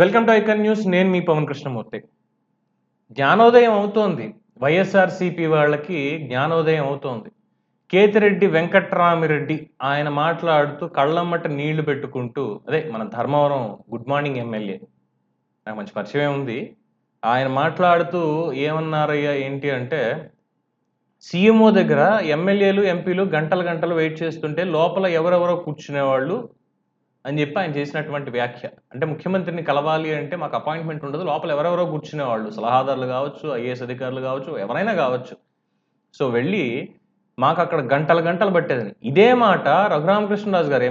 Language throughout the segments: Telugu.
Welcome to icon news. నేను మీ పవన్ కృష్ణమూర్తి. జ్ఞానోదయం అవుతోంది. వైఎస్ఆర్సీపీ వాళ్ళకి జ్ఞానోదయం అవుతోంది. కేతిరెడ్డి వెంకట్రామిరెడ్డి ఆయన మాట్లాడుతూ కళ్ళమ్మట నీళ్లు పెట్టుకుంటూ, అదే మన ధర్మవరం గుడ్ మార్నింగ్ ఎమ్మెల్యే, నాకు మంచి పరిచయం ఉంది. ఆయన మాట్లాడుతూ ఏమన్నారయ్యా ఏంటి అంటే, సీఎంఓ దగ్గర ఎమ్మెల్యేలు ఎంపీలు గంటలు గంటలు వెయిట్ చేస్తుంటే లోపల ఎవరెవరో కూర్చునేవాళ్ళు అని చెప్పి ఆయన చేసినటువంటి వ్యాఖ్య. అంటే ముఖ్యమంత్రిని కలవాలి అంటే మాకు అపాయింట్మెంట్ ఉండదు. లోపల ఎవరెవరో కూర్చునేవాళ్ళు. సలహాదారులు కావచ్చు, ఐఏఎస్ అధికారులు కావచ్చు, ఎవరైనా కావచ్చు. సో వెళ్ళి మాకక్కడ గంటలు గంటలు పట్టేదని. ఇదే మాట రఘురామకృష్ణరాజు గారు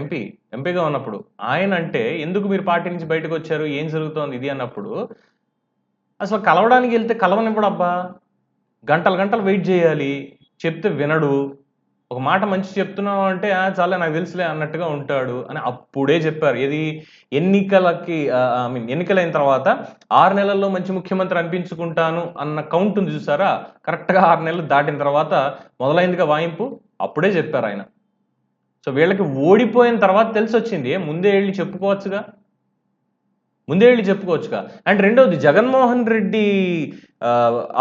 ఎంపీగా ఉన్నప్పుడు ఆయన అంటే, ఎందుకు మీరు పార్టీ నుంచి బయటకొచ్చారు? ఏం జరుగుతోంది ఇది అన్నప్పుడు, అసలు కలవడానికి వెళ్తే కలవనివ్వడబ్బా! గంటలు గంటలు వెయిట్ చేయాలి. చెప్తే వినడు. ఒక మాట మంచి చెప్తున్నావు అంటే, చాల్లే నాకు తెలుసులే అన్నట్టుగా ఉంటాడు అని అప్పుడే చెప్పారు. ఏది ఎన్నికలకి ఐ మీన్ ఎన్నికలైన తర్వాత 6 నెలల్లో మంచి ముఖ్యమంత్రి అనిపించుకుంటాను అన్న కౌంట్ ఉంది చూసారా? కరెక్ట్‌గా 6 నెలలు దాటిన తర్వాత మొదలైందిగా వాయింపు. అప్పుడే చెప్పారాయన. సో వీళ్ళకి ఓడిపోయిన తర్వాత తెలిసొచ్చింది. ముందే ఎళ్లి చెప్పుకోవచ్చుగా. ముందే ఎళ్లి చెప్పుకోవచ్చుగా. అండ్ రెండోది జగన్మోహన్ రెడ్డి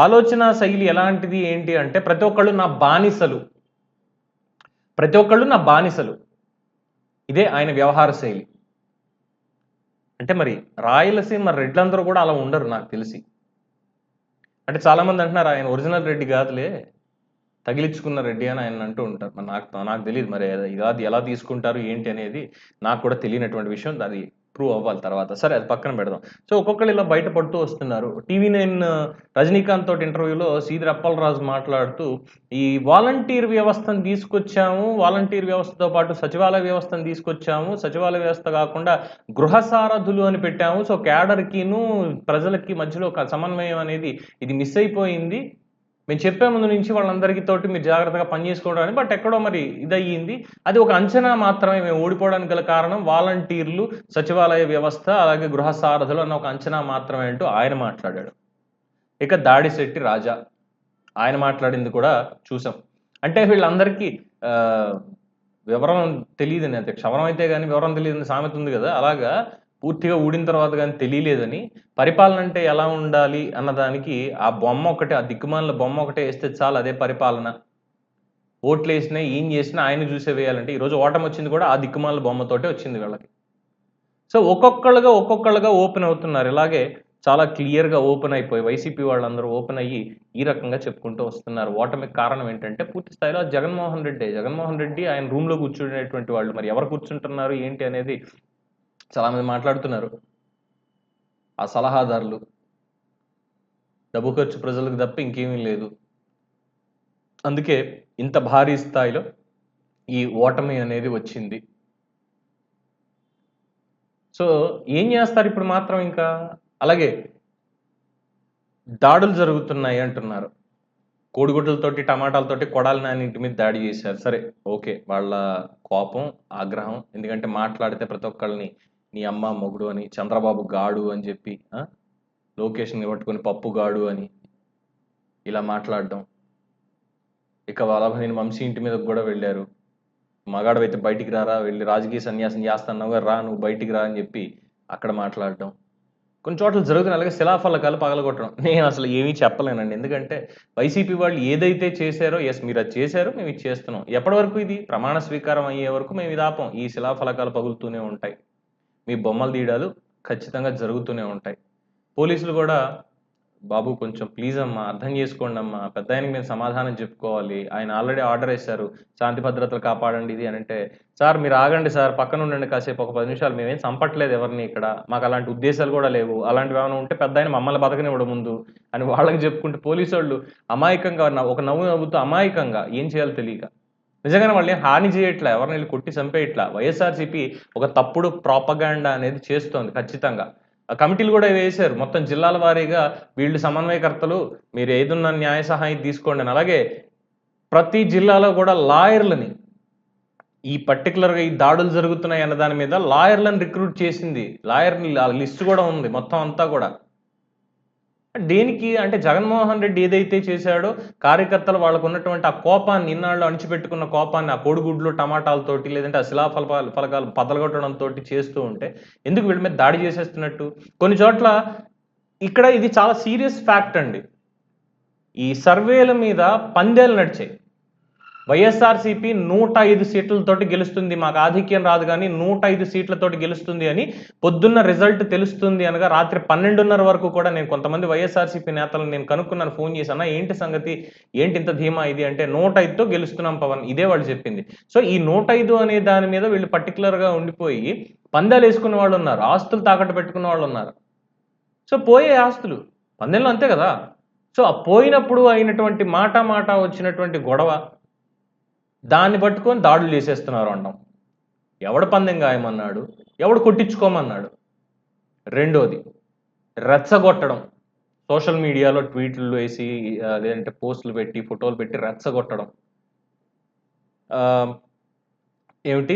ఆలోచన శైలి ఎలాంటిది ఏంటి అంటే, ప్రతి ఒక్కళ్ళు నా బానిసలు. ప్రతి ఒక్కళ్ళు నా బానిసలు. ఇదే ఆయన వ్యవహార శైలి. అంటే మరి రాయలసీమ రెడ్లందరూ కూడా అలా ఉండరు నాకు తెలిసి. అంటే చాలామంది అంటున్నారు ఆయన ఒరిజినల్ రెడ్డి కాదులే, తగిలించుకున్న రెడ్డి అని ఆయన అంటూ ఉంటారు. మరి నాకు తెలీదు మరి అది ఎలా తీసుకుంటారు ఏంటి అనేది నాకు కూడా తెలియనటువంటి విషయం. అది ప్రూవ్ అవ్వాలి తర్వాత. సరే అది పక్కన పెడదాం. సో ఒక్కొక్కళ్ళు ఇలా బయట పడుతూ వస్తున్నారు. టీవీ9 రజనీకాంత్ తోటి ఇంటర్వ్యూలో సీదిరి అప్పలరాజు మాట్లాడుతూ, ఈ వాలంటీర్ వ్యవస్థను తీసుకొచ్చాము. వాలంటీర్ వ్యవస్థతో పాటు సచివాలయ వ్యవస్థను తీసుకొచ్చాము. సచివాలయ వ్యవస్థ కాకుండా గృహ సారథులు అని పెట్టాము. సో క్యాడర్‌కిను ప్రజలకి మధ్యలో ఒక సమన్వయం అనేది ఇది మిస్ అయిపోయింది. మేము చెప్పే ముందు నుంచి వాళ్ళందరికీ తోటి మీరు జాగ్రత్తగా పని చేసుకోవడం అని. బట్ ఎక్కడో మరి ఇదయ్యింది. అది ఒక అంచనా మాత్రమే. మేము ఓడిపోవడానికి గల కారణం వాలంటీర్లు, సచివాలయ వ్యవస్థ, అలాగే గృహ సారథులు అన్న ఒక అంచనా మాత్రమే అంటూ ఆయన మాట్లాడాడు. ఇక దాడిశెట్టి రాజా ఆయన మాట్లాడింది కూడా చూసాం. అంటే వీళ్ళందరికీ వివరం తెలీదని, అంటే క్షవరం అయితే గాని వివరం తెలీదని సామెత ఉంది గదా! అలాగా పూర్తిగా ఊడిన తర్వాత గాని తెలియలేదని, పరిపాలన అంటే ఎలా ఉండాలి అన్నదానికి ఆ బొమ్మ ఒకటే, ఆ దిక్కుమాలిన బొమ్మ ఒకటే ఏస్తే చాలు అదే పరిపాలన. ఓట్లేసినా, ఏం చేసినా ఆయన్ని చూసే వేయాలంటే, ఈరోజు ఓటమొచ్చింది కూడా ఆ దిక్కుమాలిన బొమ్మతోటే వచ్చింది వీళ్ళకి. సో ఒక్కొక్కళ్ళుగా ఓపెన్ అవుతున్నారు. ఇలాగే చాలా క్లియర్‌గా ఓపెన్ అయిపోయి వైసీపీ వాళ్ళందరూ ఓపెన్ అయ్యి ఈ రకంగా చెప్పుకుంటూ వస్తున్నారు. ఓటమికి కారణం ఏంటంటే పూర్తి స్థాయిలో జగన్మోహన్ రెడ్డే. జగన్మోహన్ రెడ్డి ఆయన రూమ్‌లో కూర్చునేటువంటి వాళ్ళు. మరి ఎవరు కూర్చుంటున్నారు ఏంటి అనేది చాలామంది మాట్లాడుతున్నారు. ఆ సలహాదారులు. డబ్బు ఖర్చు ప్రజలకు తప్ప ఇంకేమీ లేదు. అందుకే ఇంత భారీ స్థాయిలో ఈ ఓటమి అనేది వచ్చింది. సో ఏం చేస్తారు ఇప్పుడు మాత్రం ఇంకా? అలాగే దాడులు జరుగుతున్నాయి అంటున్నారు. కోడిగుడ్లతోటి, టమాటాలతోటి కొడాలి నాని ఇంటి మీద దాడి చేశారు. సరే, ఓకే. వాళ్ళ కోపం, ఆగ్రహం. ఎందుకంటే మాట్లాడితే ప్రతి ఒక్కళ్ళని నీ అమ్మ మొగుడు అని, చంద్రబాబు గాడు అని చెప్పి, లోకేష్‌ని పట్టుకొని పప్పు గాడు అని ఇలా మాట్లాడడం. ఇక వల్లభనేని వంశీ ఇంటి మీదకి కూడా వెళ్లారు. మగాడివైతే బయటికి రారా, వెళ్లి రాజకీయ సన్యాసం చేస్తున్నావుగా రా, నువ్వు బయటికి రా అని చెప్పి అక్కడ మాట్లాడడం. కొన్ని చోట్ల జరుగుతున్నాయి. అలాగే శిలాఫలకాలు పగలగొట్టడం. నేనసలు ఏమీ చెప్పలేనండి. ఎందుకంటే వైసీపీ వాళ్ళు ఏదైతే చేశారో, యెస్ మీరది చేశారు, మేమిది చేస్తున్నాం. ఎప్పటి వరకు ఇది? ప్రమాణ స్వీకారం అయ్యే వరకు మేమిది ఆపం. ఈ శిలాఫలకాలు పగులుతూనే ఉంటాయి. మీ బొమ్మలు తీయడాలు ఖచ్చితంగా జరుగుతూనే ఉంటాయి. పోలీసులు గూడా, బాబు కొంచెం ప్లీజ్ అమ్మా, అర్థం చేసుకోండమ్మా, పెద్దాయనకి మేము సమాధానం చెప్పుకోవాలి. ఆయన ఆల్రెడీ ఆర్డర్ ఏశారు. శాంతి భద్రతలు కాపాడండి ఇది అనంటే, సార్ మీరు ఆగండి సార్, పక్కనుండండి కాసేపు ఒక 10 నిమిషాలు. మేమేం చంపట్లేదు ఎవరిని ఇక్కడ. మాకలాంటి ఉద్దేశాలు గూడా లేవు. అలాంటివేమైనా ఉంటే పెద్దాయన మమ్మల్ని బతకనివ్వడు ముందు అని వాళ్ళకి చెప్పుకుంటే, పోలీసోళ్ళు అమాయకంగా ఒక నవ్వు నవ్వుతూ అమాయకంగా ఏం చేయాలో తెలియక. నిజంగానే వాళ్ళేం హాని చేయట్లా. ఎవరిని ఎళ్లి కొట్టి చంపేయట్లా. వైఎస్ఆర్‌సీపీ ఒక తప్పుడు ప్రాపగాండా అనేది చేస్తోంది ఖచ్చితంగా. కమిటీలు గూడా వేశారు. మొత్తం జిల్లాల వారీగా వీళ్ళు సమన్వయకర్తలు, మీరు ఏదున్న న్యాయ సహాయం తీసుకోండి అని. అలాగే ప్రతి జిల్లాలో గూడా లాయర్‌లని, ఈ పర్టిక్యులర్‌గా ఈ దాడులు జరుగుతున్నాయి అన్న దాని మీద లాయర్‌లను రిక్రూట్ చేసింది. లాయర్‌ల లిస్ట్ గూడా ఉంది మొత్తం అంతా గూడా. దేనికి అంటే జగన్మోహన్ రెడ్డి ఏదైతే చేశాడో కార్యకర్తలు వాళ్ళకు ఉన్నటువంటి ఆ కోపాన్ని ఇన్నాళ్ళు అణిచిపెట్టుకున్న కోపాన్ని ఆ కోడిగుడ్లు టమాటాలతోటి లేదంటే ఆ ఫలకాలు బద్దలగొట్టడంతో చేస్తూ ఉంటే ఎందుకు వీళ్ళ మీద దాడి చేసేస్తున్నట్టు? కొన్ని చోట్ల ఇక్కడ ఇది చాలా సీరియస్ ఫ్యాక్ట్ అండి. ఈ సర్వేల మీద పందేలు నడిచాయి. వైఎస్ఆర్సీపీ 105 సీట్లతోటి గెలుస్తుంది. మాకు ఆధిక్యం రాదు కానీ 105 సీట్లతోటి గెలుస్తుంది అని పొద్దున్న రిజల్ట్ తెలుస్తుంది అనగా రాత్రి 12:30 వరకు కూడా నేను కొంతమంది వైఎస్ఆర్సీపీ నేతలను నేను కనుక్కున్నాను, ఫోన్ చేశాను. ఏంటి సంగతి? ఏంటి ఇంత ధీమా ఇది అంటే 105తో గెలుస్తున్నాం పవన్. ఇదే వాళ్ళు చెప్పింది. సో ఈ 105 అనే దాని మీద వీళ్ళు పర్టికులర్‌గా ఉండిపోయి పందాలు వేసుకున్న వాళ్ళు ఉన్నారు. ఆస్తులు తాకట్టు పెట్టుకున్న వాళ్ళు ఉన్నారు. సో పోయే ఆస్తులు. పందెంలో అంతే కదా! సో ఆ పోయినప్పుడు అయినటువంటి మాట వచ్చినటువంటి గొడవ దాన్ని పట్టుకొని దాడులు చేసేస్తున్నారు అంటాం. ఎవడు పందెం గాయమన్నాడు? ఎవడు కొట్టించుకోమన్నాడు? రెండోది రెచ్చగొట్టడం. సోషల్ మీడియాలో ట్వీట్లు వేసి లేదంటే పోస్టులు పెట్టి, ఫోటోలు పెట్టి రెచ్చగొట్టడం. ఏమిటి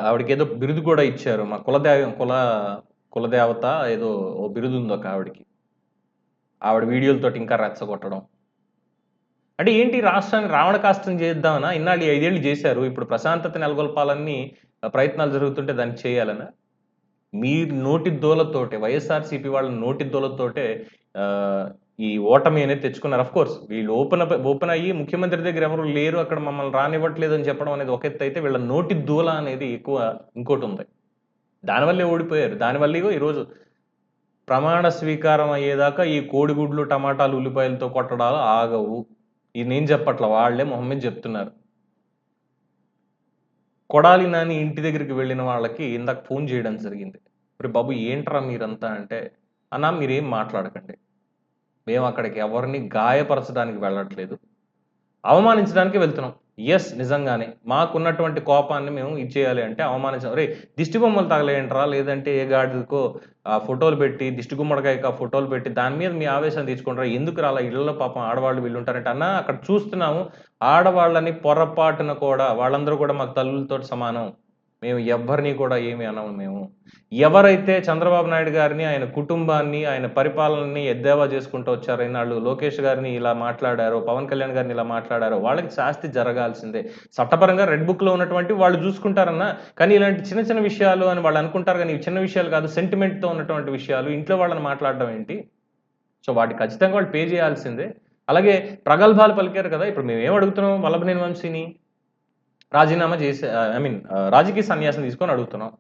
ఆవిడకేదో బిరుదు కూడా ఇచ్చారు. మా కులదేవత ఏదో ఓ బిరుదు ఉంది ఒక ఆవిడకి. ఆవిడ వీడియోలతోటి ఇంకా రెచ్చగొట్టడం. అంటే ఏంటి రాష్ట్రాన్ని రావణ కాష్టం చేద్దామనా? ఇన్నాళ్ళు 5 ఏళ్ళు చేశారు. ఇప్పుడు ప్రశాంతత నెలకొల్పాలని ప్రయత్నాలు జరుగుతుంటే దాన్ని చేయాలనా? మీ నోటి దూలతోటే వైఎస్ఆర్‌సీపీ వాళ్ళ నోటి దూలతోటే ఈ ఓటమి అనేది తెచ్చుకున్నారు. ఆఫ్‌కోర్స్ వీళ్ళు ఓపెన్ అయ్యి ముఖ్యమంత్రి దగ్గర ఎవరు లేరు, అక్కడ మమ్మల్ని రానివ్వట్లేదు అని చెప్పడం అనేది ఒక ఎత్తు అయితే, వీళ్ళ నోటి దూల అనేది ఎక్కువ ఇంకోటుంది. దానివల్లే ఓడిపోయారు. దానివల్ల ఈరోజు ప్రమాణ స్వీకారం అయ్యేదాకా ఈ కోడిగుడ్లు, టమాటాలు, ఉల్లిపాయలతో కొట్టడాలు ఆగవు. ఇది నేను చెప్పట్ల, వాళ్ళే మొహం మీద చెప్తున్నారు. కొడాలి నాని ఇంటి దగ్గరికి వెళ్ళిన వాళ్ళకి ఇందాక ఫోన్ చేయడం జరిగింది. "ఒరేయ్ బాబు ఏంట్రా మీరంతా" అంటే, "అన్నా మీరేం మాట్లాడకండి. మేము అక్కడికి ఎవరిని గాయపరచడానికి వెళ్ళట్లేదు. అవమానించడానికి వెళ్తున్నాం." యెస్, నిజంగానే. మాకున్నటువంటి కోపాన్ని మేము ఇచ్చేయాలి అంటే అవమానించాం. "ఒరేయ్ దిష్టి బొమ్మలు తగలేయండిరా, లేదంటే ఏ గాడిదకో ఫోటోలు పెట్టి, దిష్టి గుమ్మడికాయకి ఆ ఫోటోలు పెట్టి దాని మీద మీ ఆవేశాన్ని తీర్చుకుంటారా? ఎందుకురా అలా ఇళ్లలో పాపం ఆడవాళ్ళు వీళ్ళుంటారంటే" అన్నా అక్కడ చూస్తున్నాము ఆడవాళ్ళని పొరపాటున కూడా వాళ్ళందరూ కూడా మాకు తల్లులతోటి సమానం. మేము ఎవ్వరిని కూడా ఏమి అనము మేము. ఎవరైతే చంద్రబాబు నాయుడు గారిని, ఆయన కుటుంబాన్ని, ఆయన పరిపాలనని ఎద్దేవా చేసుకుంటూ వచ్చారో ఇన్నాళ్ళు, లోకేష్ గారిని ఇలా మాట్లాడారో, పవన్ కళ్యాణ్ గారిని ఇలా మాట్లాడారో వాళ్ళకి శాస్తి జరగాల్సిందే. చట్టపరంగా రెడ్ బుక్‌లో ఉన్నటువంటివి వాళ్ళు చూసుకుంటారన్నా. కానీ ఇలాంటి చిన్న చిన్న విషయాలు అని వాళ్ళు అనుకుంటారు గానీ, ఇవి చిన్న విషయాలు కాదు. సెంటిమెంట్‌తో ఉన్నటువంటి విషయాలు. ఇంట్లో వాళ్ళని మాట్లాడడం ఏంటి? సో వాటికి ఖచ్చితంగా వాళ్ళు పే చేయాల్సిందే. అలాగే ప్రగల్భాలు పలికారు కదా! ఇప్పుడు మేమేం అడుగుతున్నాం వల్లభనేని వంశీని? రాజీనామా చేసే రాజకీయ సన్యాసం తీసుకొని అడుగుతున్నాం.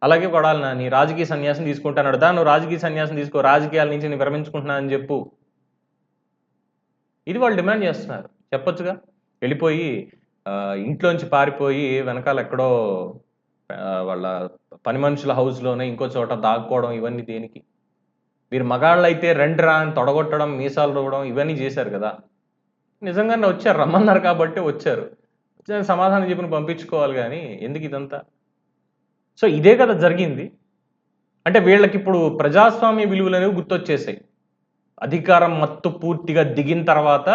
అలాగే కొడాలి నాని రాజకీయ సన్యాసం తీసుకుంటానన్నాడు. నువ్వు రాజకీయ సన్యాసం తీసుకో, రాజకీయాల నుంచి నేను విరమించుకుంటున్నా అని చెప్పు. ఇది వాళ్ళు డిమాండ్ చేస్తున్నారు. చెప్పొచ్చుగా. వెళ్ళిపోయి ఇంట్లోంచి పారిపోయి వెనకాల ఎక్కడో వాళ్ళ పని మనుషుల హౌస్‌లోనే ఇంకో చోట దాక్కోవడం ఇవన్నీ దేనికి? మీరు మగాళ్ళైతే రండిరా అని తొడగొట్టడం, మీసాలు రువ్వడం ఇవన్నీ చేశారు కదా! నిజంగానే వచ్చారు. రమ్మన్నారు కాబట్టే వచ్చారు. సమాధానం చెప్పి పంపించుకోవాలి గానీ ఎందుకు ఇదంతా? సో ఇదే కదా జరిగింది. అంటే వీళ్ళకిప్పుడు ప్రజాస్వామ్య విలువలనేవి గుర్తొచ్చేసాయి. అధికారం మత్తు పూర్తిగా దిగిన తర్వాత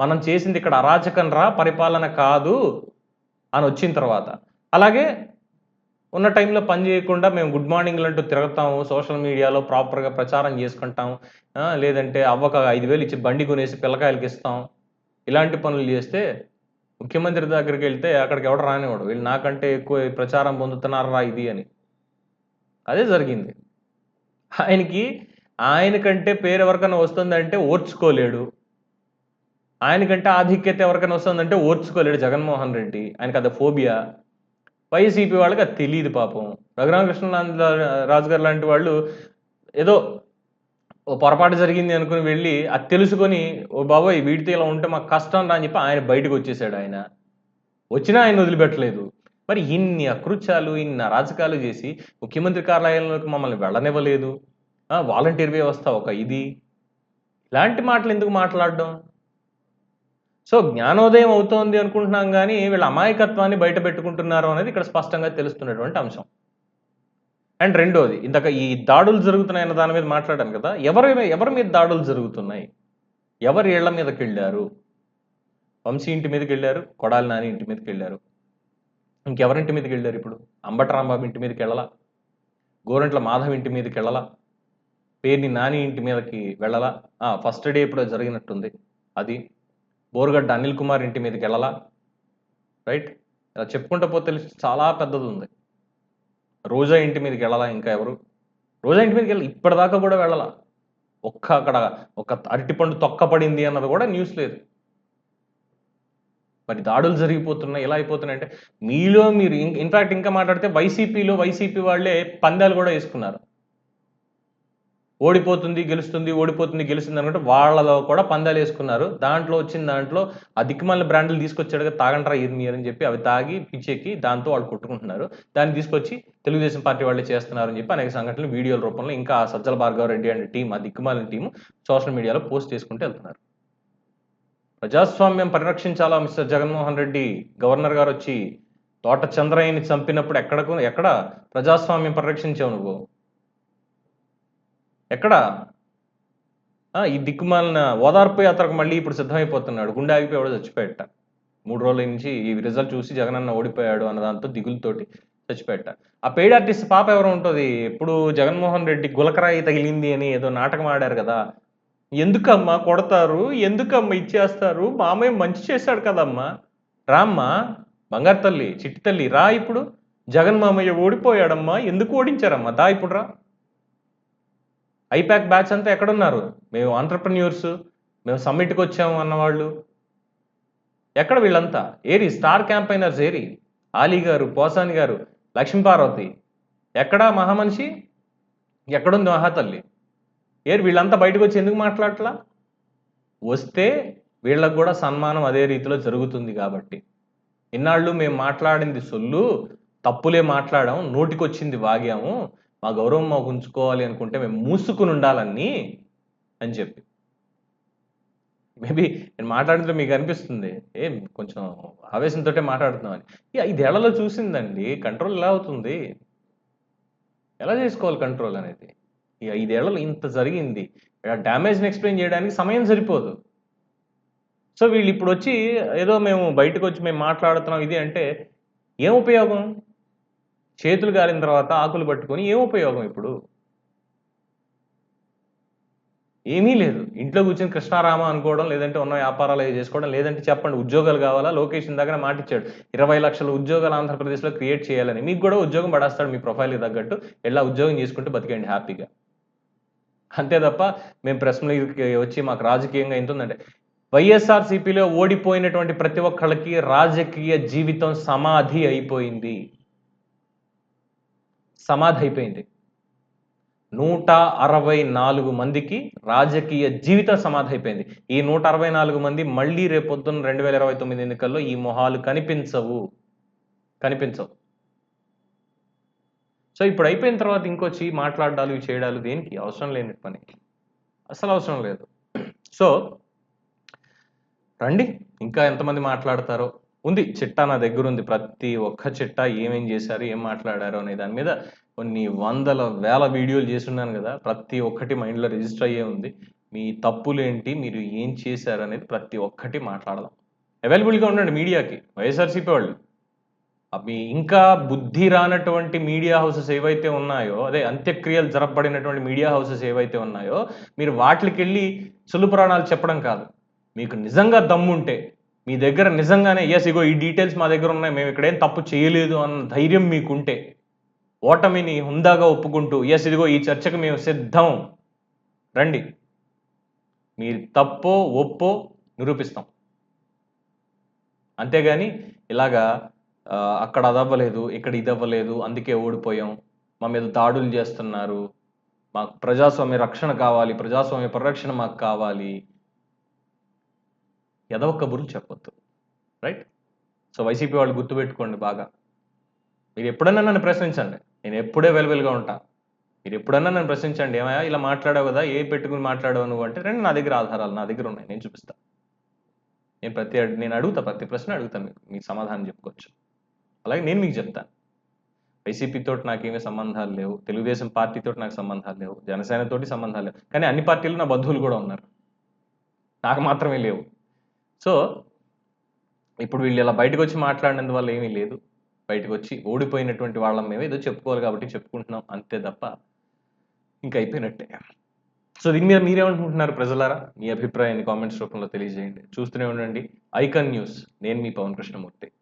మనం చేసింది ఇక్కడ అరాచకం రా, పరిపాలన కాదు అని వచ్చిన తర్వాత. అలాగే ఉన్న టైంలో పని చేయకుండా మేము గుడ్ మార్నింగ్‌లంటూ తిరుగుతాము. సోషల్ మీడియాలో ప్రాపర్‌గా ప్రచారం చేసుకుంటాం. లేదంటే అవ్వక 5,000 ఇచ్చి బండి కొనేసి పిల్లకాయలకిస్తాం. ఇలాంటి పనులు చేస్తే ముఖ్యమంత్రి దగ్గరికెళ్తే అక్కడికి ఎవడు రానివ్వడు. వీళ్ళు నాకంటే ఎక్కువ ప్రచారం పొందుతున్నారురా ఇది అని. అదే జరిగింది. ఆయనకంటే పేరు ఎవరికైనా వస్తుందంటే ఓర్చుకోలేడు. ఆయనకంటే ఆధిక్యత ఎవరికైనా వస్తుందంటే ఓర్చుకోలేడు జగన్మోహన్ రెడ్డి. ఆయనకది ఫోబియా. వైసీపీ వాళ్ళకి అది తెలీదు పాపం. రాజు గారు లాంటి వాళ్ళు ఏదో ఓ పొరపాటు జరిగింది అనుకుని వెళ్ళి అది తెలుసుకొని, "ఓ బాబోయ్! వీడితో ఇలా ఉంటే మాకు కష్టం రా" అని చెప్పి ఆయన బయటకొచ్చేసాడు ఆయన. వచ్చినా ఆయన వదిలిపెట్టలేదు. మరి ఇన్ని అకృత్యాలు, ఇన్ని అరాచకాలు చేసి ముఖ్యమంత్రి కార్యాలయంలోకి మమ్మల్ని వెళ్ళనివ్వలేదు. వాలంటీర్ వ్యవస్థ ఒక ఇది. ఇలాంటి మాటలు ఎందుకు మాట్లాడడం? సో జ్ఞానోదయం అవుతోంది అనుకుంటున్నాం గానీ, వీళ్ళ అమాయకత్వాన్ని బయట పెట్టుకుంటున్నారు అనేది ఇక్కడ స్పష్టంగా తెలుస్తున్నటువంటి అంశం. అండ్ రెండోది, ఇందాక ఈ దాడులు జరుగుతున్నాయన్న దాని మీద మాట్లాడాను కదా! ఎవరి మీద దాడులు జరుగుతున్నాయి? ఎవరి ఇళ్ల మీదకెళ్లారు? వంశీ ఇంటి మీదకెళ్లారు, కొడాలి నాని ఇంటి మీదకెళ్లారు. ఇంకెవరింటి మీదకెళ్లారు ఇప్పుడు? అంబటి రాంబాబు ఇంటి మీదకెళ్ళలా? గోరంట్ల మాధవ్ ఇంటి మీదకెళ్ళలా? పేర్ని నాని ఇంటి మీదకి వెళ్ళలా? ఫస్ట్ డే ఎప్పుడో జరిగినట్టుంది అది. బోరుగడ్డ అనిల్ కుమార్ ఇంటి మీదకి వెళ్ళలా? రైట్? ఇలా చెప్పుకుంటూ పోతే లిస్ట్ చాలా పెద్దది ఉంది. రోజా ఇంటి మీదకి వెళ్ళలా ఇంకా ఎవరు? రోజా ఇంటి మీదకి వెళ్ళి ఇప్పటిదాకా కూడా వెళ్ళలా. అక్కడ ఒక అరటిపండు తొక్క పడింది అన్నది కూడా న్యూస్ లేదు. మరి దాడులు జరిగిపోతున్నాయి, ఎలా అయిపోతున్నాయి అంటే మీలో మీరు ఇన్ఫాక్ట్ ఇంకా మాట్లాడితే వైసీపీ వాళ్ళే పందాలు కూడా వేసుకున్నారు. ఓడిపోతుంది గెలుస్తుంది, ఓడిపోతుంది గెలుస్తుంది అనుకుంటే వాళ్ళలో కూడా పందాలు వేసుకున్నారు. దాంట్లో ఆ దిక్కుమాలిన బ్రాండ్లు తీసుకొచ్చాడుగా తాగండ్రా ఇర్మి అని చెప్పి అవి తాగి పిచ్చెక్కి దాంతో వాళ్ళు కొట్టుకుంటున్నారు. దాన్ని తీసుకొచ్చి తెలుగుదేశం పార్టీ వాళ్ళే చేస్తున్నారు అని చెప్పి అనేక సంఘటనలు వీడియోల రూపంలో ఇంకా సజ్జల భార్గవరెడ్డి అండ్ టీం, ఆ దిక్కుమాలిన టీము సోషల్ మీడియాలో పోస్ట్ చేసుకుంటూ వెళ్తున్నారు. ప్రజాస్వామ్యం పరిరక్షించాలా మిస్టర్ జగన్మోహన్ రెడ్డి? గవర్నర్ గారు వచ్చి తోట చంద్రయ్యని చంపినప్పుడు ఎక్కడ ప్రజాస్వామ్యం పరిరక్షించావు నువ్వు? ఎక్కడ? ఈ దిక్కుమాలిన ఓదార్పు యాత్రకు మళ్ళీ ఇప్పుడు సిద్ధమైపోతున్నాడు. గుండె ఆగిపోయి ఎవడో చచ్చిపోయాట. 3 రోజుల నుంచి ఈ రిజల్ట్ చూసి జగనన్న ఓడిపోయాడు అన్న దాంతో దిగులుతోటి చచ్చిపోయాట. ఆ పెయిడ్ ఆర్టిస్ట్ పాప ఎవరో ఉంటది. ఎప్పుడు జగన్మోహన్ రెడ్డి గులకరాయి తగిలింది అని ఏదో నాటకం ఆడారు కదా! ఎందుకమ్మా కొడతారు? ఎందుకమ్మా ఇచ్చేస్తారు? మామయ్య మంచి చేశాడు కదమ్మా! రామ్మా బంగారు తల్లి, చిట్టి తల్లి రా ఇప్పుడు. జగన్ మామయ్య ఓడిపోయాడమ్మా. ఎందుకు ఓడించారమ్మా? దా ఇప్పుడు రా. ఐపాక్ బ్యాచ్ అంతా ఎక్కడున్నారు? మేము ఆంటర్‌ప్రెన్యూర్స్, మేము సమ్మిట్‌కి వచ్చాము అన్నవాళ్ళు. ఎక్కడ వీళ్ళంతా? ఏరి స్టార్ క్యాంపైనర్స్ ఏరి? ఆలీ గారు, పోసాని గారు, లక్ష్మీపార్వతి ఎక్కడా మహామనిషి? ఎక్కడుంది మహాతల్లి? ఏరి వీళ్ళంతా బయటకొచ్చి ఎందుకు మాట్లాడట్లా? వస్తే వీళ్ళకి కూడా సన్మానం అదే రీతిలో జరుగుతుంది కాబట్టి. ఇన్నాళ్ళు మేము మాట్లాడింది సొల్లు, తప్పులే మాట్లాడాం, నోటికొచ్చింది వాగాము, మా గౌరవం మాకు ఉంచుకోవాలి అనుకుంటే మేము మూసుకుని ఉండాలన్నీ అని చెప్పి. మేబీ నేను మాట్లాడితే మీకు అనిపిస్తుంది కొంచెం ఆవేశంతోటే మాట్లాడుతున్నామని. 5 ఏళ్లలో చూసిందండి కంట్రోల్ ఎలా అవుతుంది? ఎలా చేసుకోవాలి కంట్రోల్ అనేది? ఈ 5 ఏళ్లలో ఇంత జరిగింది. డ్యామేజ్‌ని ఎక్స్‌ప్లెయిన్ చేయడానికి సమయం సరిపోదు. సో వీళ్ళు ఇప్పుడొచ్చి ఏదో మేము బయటకొచ్చి మేము మాట్లాడుతున్నాం ఇది అంటే ఏం ఉపయోగం? చేతులు గాలిన తర్వాత ఆకులు పట్టుకొని ఏం ఉపయోగం ఇప్పుడు? ఏమీ లేదు. ఇంట్లో కూర్చొని కృష్ణారామ అనుకోవడం, లేదంటే ఉన్న వ్యాపారాలు అవి చేసుకోవడం, లేదంటే చెప్పండి ఉద్యోగాలు కావాలా? లోకేష్ ఇందాకనే మాటిచ్చాడు. 20,00,000 ఉద్యోగాలు ఆంధ్రప్రదేశ్‌లో క్రియేట్ చేయాలని. మీకు కూడా ఉద్యోగం పడేస్తాడు మీ ప్రొఫైల్‌కి తగ్గట్టు. ఎళ్ళా ఉద్యోగం చేసుకుంటూ బతికేయండి హ్యాపీగా. అంతే తప్ప మేము ప్రెస్ మీట్‌కి వచ్చి మాకు రాజకీయంగా ఇంతుందంటే వైఎస్ఆర్‌సీపీలో ఓడిపోయినటువంటి ప్రతి ఒక్కళ్ళకి రాజకీయ జీవితం సమాధి అయిపోయింది. సమాధి అయిపోయింది. 164 మందికి రాజకీయ జీవితం సమాధైపోయింది. ఈ 164 మంది మళ్ళీ రేపొద్దున 2029 ఎన్నికల్లో ఈ మొహాలు కనిపించవు. కనిపించవు. సో, ఇప్పుడు అయిపోయిన తర్వాత ఇంకొచ్చి మాట్లాడ్డాలు, ఇవి చేయడాలు దేనికి? అవసరం లేని పని. అసలు అవసరం లేదు. సో, రండి ఇంకా ఎంతమంది మాట్లాడతారో. ఉంది చిట్టా నా దగ్గరుంది. ప్రతి ఒక్క చిట్టా ఏమేం చేశారు, ఏం మాట్లాడారు అనే దాని మీద కొన్ని వందల, వేల వీడియోలు చేసున్నాను గదా! ప్రతి ఒక్కటి మైండ్‌లో రిజిస్టర్ అయ్యే ఉంది. మీ తప్పులేంటి, మీరు ఏం చేశారనేది ప్రతి ఒక్కటి మాట్లాడదాం. అవైలబుల్‌గా ఉండండి మీడియాకి. వైఎస్ఆర్‌సీపీ వాళ్ళు. అవి ఇంకా బుద్ధి రానటువంటి మీడియా హౌసెస్ ఏవైతే ఉన్నాయో, అదే అంత్యక్రియలు జరపబడినటువంటి మీడియా హౌసెస్ ఏవైతే ఉన్నాయో, మీరు వాటిలకెళ్ళి సులు పురాణాలు చెప్పడం కాదు. మీకు నిజంగా దమ్ముంటే, మీ దగ్గర నిజంగానే యెస్ ఇగో ఈ డీటెయిల్స్ మా దగ్గరున్నాయి. మేము ఇక్కడేం తప్పు చేయలేదు అన్న ధైర్యం మీకుంటే, ఓటమిని హుందాగా ఒప్పుకుంటూ యెస్ ఇదిగో ఈ చర్చకు మేము సిద్ధం. రండి. మీరు తప్పో, ఒప్పో నిరూపిస్తాం. అంతేగాని ఇలాగా అక్కడ అదవ్వలేదు, ఇక్కడ ఇదవ్వలేదు, అందుకే ఓడిపోయాం. మా మీద దాడులు చేస్తున్నారు. మాకు ప్రజాస్వామ్య రక్షణ కావాలి, ప్రజాస్వామ్య పరిరక్షణ మాకు కావాలి. ఎదవ కబుర్లు చెప్పొద్దు. రైట్? సో, వైసీపీ వాళ్ళు గుర్తుపెట్టుకోండి బాగా. మీరు ఎప్పుడన్నా నన్ను ప్రశ్నించండి. నేను ఎప్పుడూ అవైలబుల్‌గా ఉంటా. మీరు ఎప్పుడన్నా నన్ను ప్రశ్నించండి. ఏమయ్యా ఇలా మాట్లాడావు గదా! ఏం పెట్టుకొని మాట్లాడావు నువ్వు అంటే, రండి నా దగ్గర ఆధారాలు నా దగ్గర ఉన్నాయి. నేను చూపిస్తా. నేను అడుగుతా ప్రతి ప్రశ్న అడుగుతాను మీకు. మీకు సమాధానం చెప్పుకోవచ్చు. అలాగే నేను మీకు చెప్తాను. వైసీపీ తోటి నాకేమీ సంబంధాలు లేవు. తెలుగుదేశం పార్టీతోటి నాకు సంబంధాలు లేవు. జనసేనతోటి సంబంధాలు లేవు. కానీ అన్ని పార్టీలు నా బంధువులు కూడా ఉన్నారు. నాకు మాత్రమే లేవు. సో, ఇప్పుడు వీళ్ళు ఇలా బయటకొచ్చి మాట్లాడినందువల్ల ఏమీ లేదు. బయటకొచ్చి ఓడిపోయినటువంటి వాళ్ళం మేము ఏదో చెప్పుకోవాలి కాబట్టి చెప్పుకుంటున్నాం అంతే తప్ప ఇంక అయిపోయినట్టే. సో దీని మీద మీరేమనుకుంటున్నారు ప్రజలారా? మీ అభిప్రాయాన్ని కామెంట్స్ రూపంలో తెలియజేయండి. చూస్తూనే ఉండండి ఐకాన్ న్యూస్. నేను మీ పవన్ కృష్ణమూర్తి.